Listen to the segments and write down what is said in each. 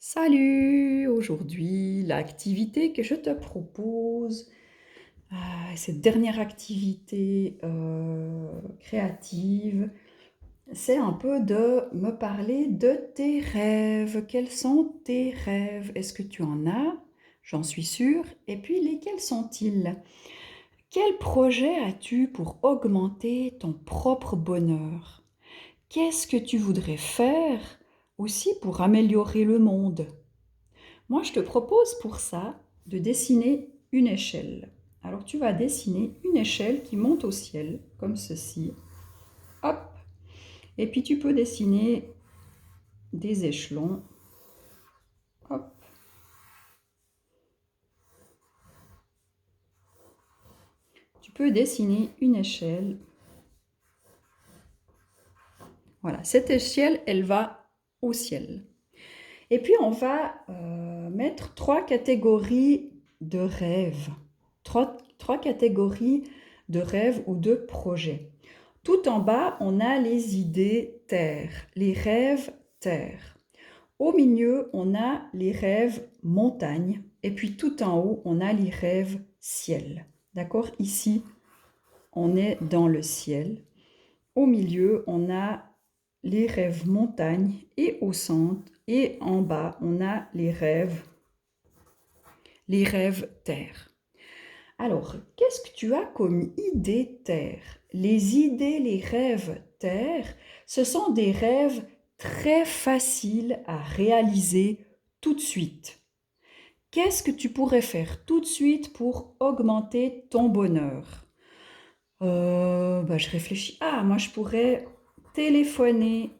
Salut! Aujourd'hui, l'activité que je te propose, cette dernière activité créative, c'est un peu de me parler de tes rêves. Quels sont tes rêves? Est-ce que tu en as? J'en suis sûre. Et puis, lesquels sont-ils? Quel projet as-tu pour augmenter ton propre bonheur? Qu'est-ce que tu voudrais faire aussi pour améliorer le monde? Moi, je te propose pour ça de dessiner une échelle. Alors, tu vas dessiner une échelle qui monte au ciel, comme ceci. Hop! Et puis, tu peux dessiner des échelons. Hop! Tu peux dessiner une échelle. Voilà, cette échelle, elle va au ciel. Et puis, on va mettre trois catégories de rêves. Trois catégories de rêves ou de projets. Tout en bas, on a les idées terre, les rêves terre. Au milieu, on a les rêves montagne. Et puis tout en haut, on a les rêves ciel. D'accord? Ici, on est dans le ciel. Au milieu, on a les rêves montagne. Et au centre et en bas, on a les rêves terre. Alors, qu'est-ce que tu as comme idée terre? Les idées, les rêves terre, ce sont des rêves très faciles à réaliser tout de suite. Qu'est-ce que tu pourrais faire tout de suite pour augmenter ton bonheur? Je réfléchis. Ah, moi je pourrais téléphoner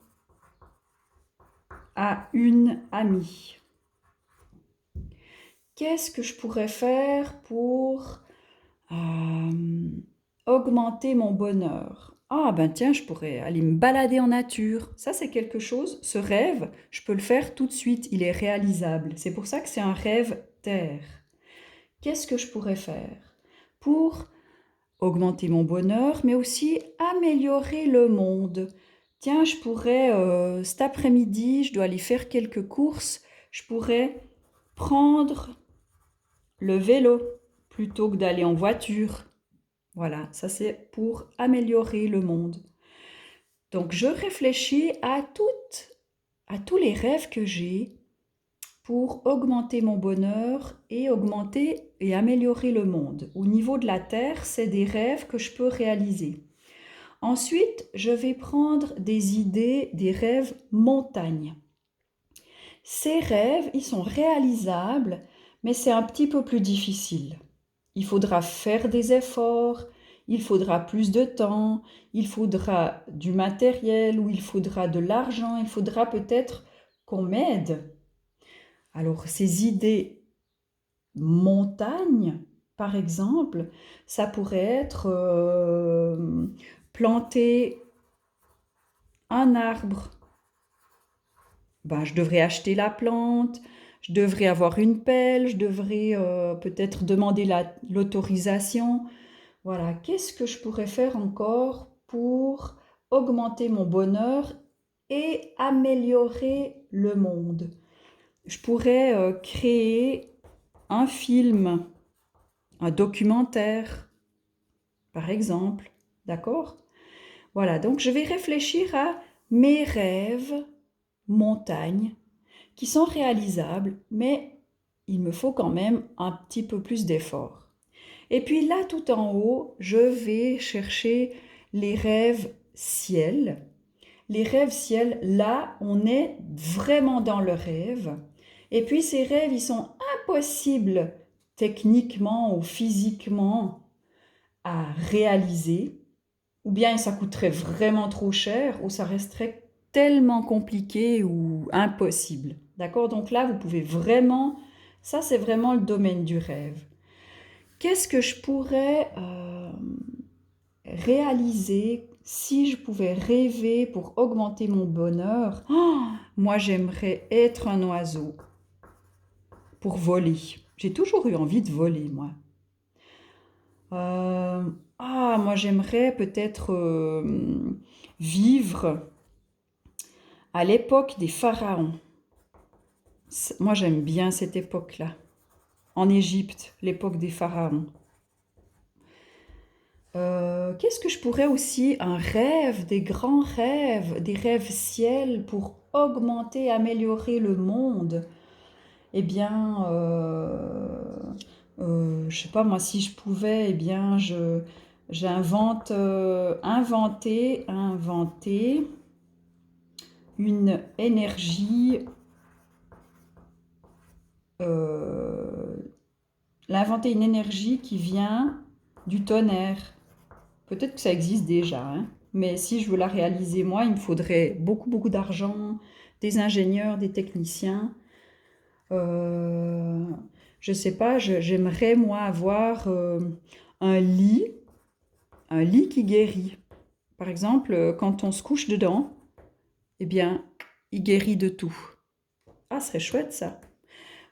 à une amie. Qu'est-ce que je pourrais faire pour augmenter mon bonheur? Ah ben tiens, je pourrais aller me balader en nature. Ça, c'est quelque chose, ce rêve, je peux le faire tout de suite, il est réalisable. C'est pour ça que c'est un rêve terre. Qu'est-ce que je pourrais faire pour augmenter mon bonheur, mais aussi améliorer le monde? Tiens, je pourrais, cet après-midi, je dois aller faire quelques courses, je pourrais prendre le vélo plutôt que d'aller en voiture. Voilà, ça c'est pour améliorer le monde. Donc je réfléchis à tous les rêves que j'ai pour augmenter mon bonheur et augmenter et améliorer le monde. Au niveau de la Terre, c'est des rêves que je peux réaliser. Ensuite, je vais prendre des idées, des rêves montagnes. Ces rêves, ils sont réalisables, mais c'est un petit peu plus difficile. Il faudra faire des efforts, il faudra plus de temps, il faudra du matériel ou il faudra de l'argent, il faudra peut-être qu'on m'aide. Alors ces idées montagnes, par exemple, ça pourrait être planter un arbre. Ben, je devrais acheter la plante, je devrais avoir une pelle, je devrais peut-être demander l'autorisation. Voilà, qu'est-ce que je pourrais faire encore pour augmenter mon bonheur et améliorer le monde? Je pourrais créer un film, un documentaire, par exemple. D'accord? Voilà, donc je vais réfléchir à mes rêves montagnes qui sont réalisables, mais il me faut quand même un petit peu plus d'effort. Et puis là, tout en haut, je vais chercher les rêves ciel. Les rêves ciel, là, on est vraiment dans le rêve. Et puis ces rêves, ils sont impossibles techniquement ou physiquement à réaliser. Ou bien ça coûterait vraiment trop cher, ou ça resterait tellement compliqué ou impossible. D'accord? Donc là, vous pouvez vraiment, ça c'est vraiment le domaine du rêve. Qu'est-ce que je pourrais réaliser si je pouvais rêver pour augmenter mon bonheur? Oh, moi, j'aimerais être un oiseau pour voler. J'ai toujours eu envie de voler, moi. Moi, j'aimerais peut-être vivre à l'époque des pharaons. Moi, j'aime bien cette époque-là. En Égypte, l'époque des pharaons. Qu'est-ce que je pourrais aussi, un rêve, des grands rêves, des rêves ciel pour augmenter, améliorer le monde. Eh bien, je sais pas moi, si je pouvais, eh bien, j'invente, inventer une énergie, euh, l'inventer une énergie qui vient du tonnerre. Peut-être que ça existe déjà, hein, mais si je veux la réaliser moi, il me faudrait beaucoup, beaucoup d'argent, des ingénieurs, des techniciens. Euh, je sais pas, j'aimerais moi avoir un lit, un lit qui guérit. Par exemple, quand on se couche dedans, eh bien, il guérit de tout. Ah, ce serait chouette ça.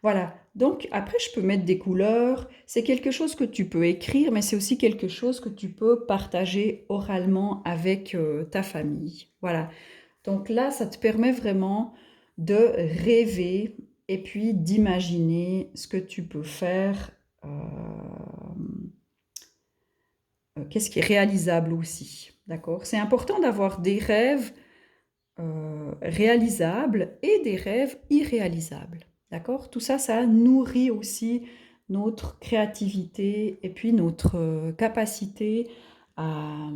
Voilà. Donc après, je peux mettre des couleurs. C'est quelque chose que tu peux écrire, mais c'est aussi quelque chose que tu peux partager oralement avec ta famille. Voilà. Donc là, ça te permet vraiment de rêver et puis d'imaginer ce que tu peux faire, qu'est-ce qui est réalisable aussi. D'accord? C'est important d'avoir des rêves réalisables et des rêves irréalisables. D'accord? Tout ça, ça nourrit aussi notre créativité et puis notre capacité à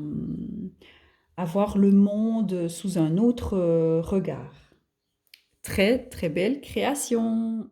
voir le monde sous un autre regard. Très, très belle création.